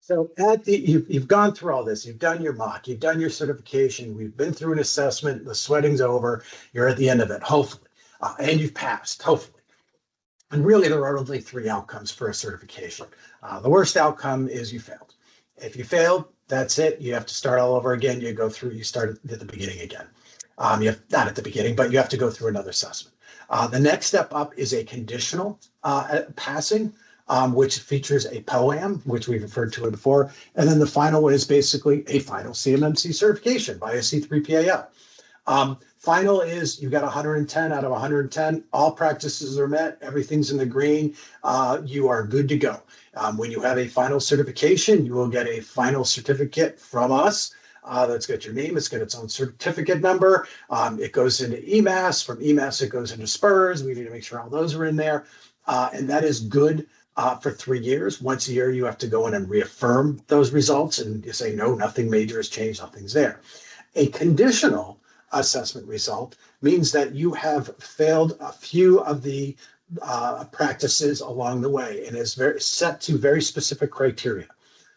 So you've gone through all this. You've done your mock. You've done your certification. We've been through an assessment. The sweating's over. You're at the end of it, hopefully, and you've passed, hopefully. And really, there are only three outcomes for a certification. The worst outcome is you failed. If you failed, that's it. You have to start all over again. You go through. You start at the beginning again. You have, not at the beginning, but you have to go through another assessment. The next step up is a conditional passing, which features a POAM, which we've referred to it before. And then the final one is basically a final CMMC certification by a C3 PAO. Final is you got 110 out of 110. All practices are met. Everything's in the green. You are good to go. When you have a final certification, you will get a final certificate from us. That's got your name. It's got its own certificate number. It goes into EMAS. From EMAS, it goes into SPURS. We need to make sure all those are in there. And that is good for 3 years. Once a year, you have to go in and reaffirm those results. And you say, no, nothing major has changed. Nothing's there. A conditional assessment result means that you have failed a few of the practices along the way and is set to very specific criteria.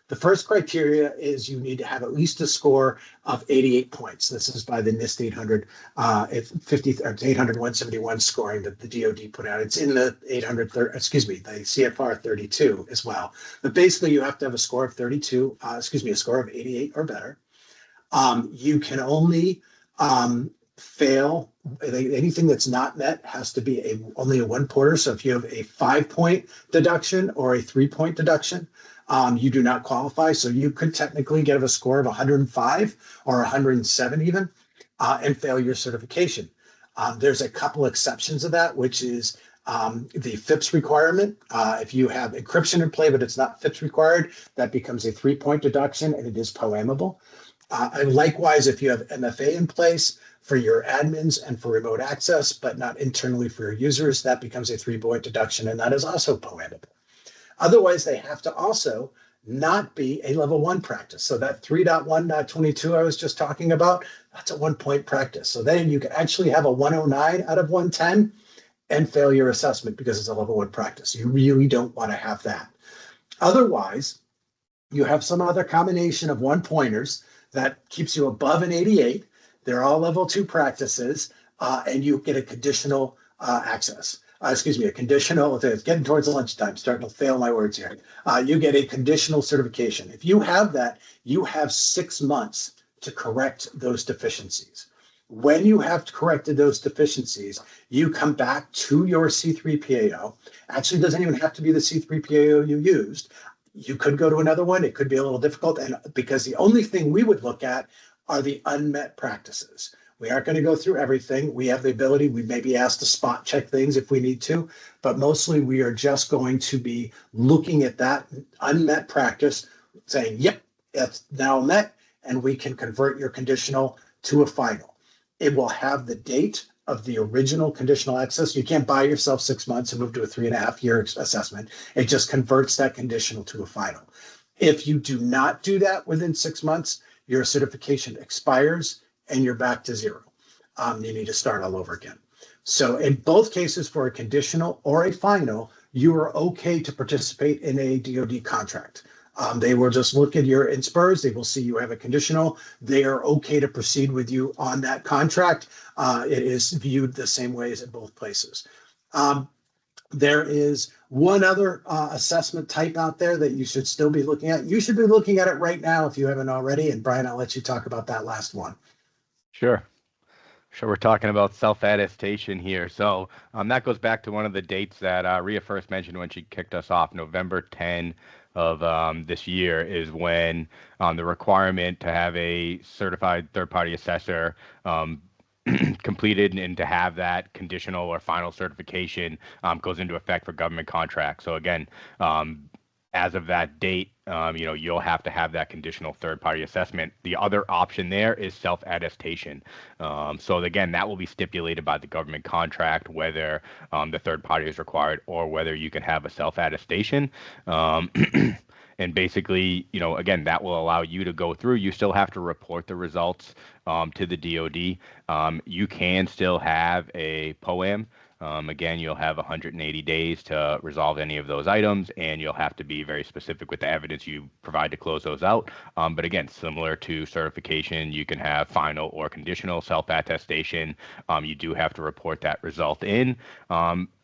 The first criteria is you need to have at least a score of 88 points. This is by the NIST 800, 800-171 scoring that the DoD put out. It's in the the CFR 32 as well. But basically, you have to have a score of 32, a score of 88 or better. You can only fail. Anything that's not met has to be only a 1 pointer. So if you have a 5-point deduction or a 3-point deduction, you do not qualify. So you could technically get a score of 105 or 107 even, and fail your certification. There's a couple exceptions of that, which is the FIPS requirement. If you have encryption in play, but it's not FIPS required, that becomes a 3-point deduction and it is POAMable. And likewise, if you have MFA in place for your admins and for remote access, but not internally for your users, that becomes a 3-point deduction, and that is also POAMable. Otherwise, they have to also not be a level 1 practice. So that 3.1.22 I was just talking about, that's a 1-point practice. So then you can actually have a 109 out of 110 and fail your assessment because it's a level 1 practice. You really don't want to have that. Otherwise, you have some other combination of 1-pointers that keeps you above an 88. They're all level 2 practices, and you get a conditional access. A conditional, it's getting towards lunchtime, starting to fail my words here. You get a conditional certification. If you have that, you have 6 months to correct those deficiencies. When you have corrected those deficiencies, you come back to your C3 PAO. Actually, it doesn't even have to be the C3 PAO you used. You could go to another one. It could be a little difficult, and because the only thing we would look at are the unmet practices. We aren't going to go through everything. We have the ability. We may be asked to spot check things if we need to, but mostly we are just going to be looking at that unmet practice, saying, yep, it's now met, and we can convert your conditional to a final. It will have the date of the original conditional access. You can't buy yourself 6 months and move to a 3.5-year assessment. It just converts that conditional to a final. If you do not do that within 6 months, your certification expires and you're back to zero. You need to start all over again. So in both cases, for a conditional or a final, you are okay to participate in a DoD contract. They will just look at your SPURS. They will see you have a conditional. They are okay to proceed with you on that contract. It is viewed the same way as in both places. There is one other assessment type out there that you should still be looking at. You should be looking at it right now if you haven't already. And Brian, I'll let you talk about that last one. Sure. We're talking about self-attestation here. So that goes back to one of the dates that Rhea first mentioned when she kicked us off. November 10 of this year is when the requirement to have a certified third-party assessor completed and to have that conditional or final certification goes into effect for government contracts. So again, as of that date, you'll have to have that conditional third-party assessment. The other option there is self-attestation. So again, that will be stipulated by the government contract, whether the third party is required or whether you can have a self-attestation. And basically, again, that will allow you to go through. You still have to report the results to the DoD. You can still have a POAM. Again, you'll have 180 days to resolve any of those items, and you'll have to be very specific with the evidence you provide to close those out. But again, similar to certification, you can have final or conditional self-attestation. You do have to report that result in.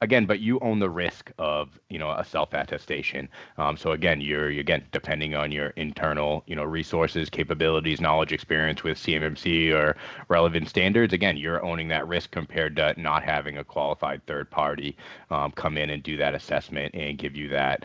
Again, but you own the risk of, a self-attestation. So again, you're depending on your internal, resources, capabilities, knowledge, experience with CMMC or relevant standards. Again, you're owning that risk compared to not having a qualified third party come in and do that assessment and give you that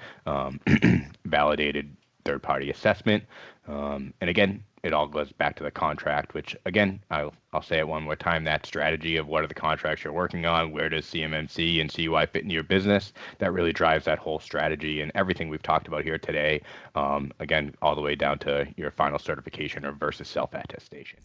validated third party assessment. And again, it all goes back to the contract, which again, I'll say it one more time, that strategy of what are the contracts you're working on, where does CMMC and CUI fit into your business, that really drives that whole strategy and everything we've talked about here today, again, all the way down to your final certification or versus self-attestation.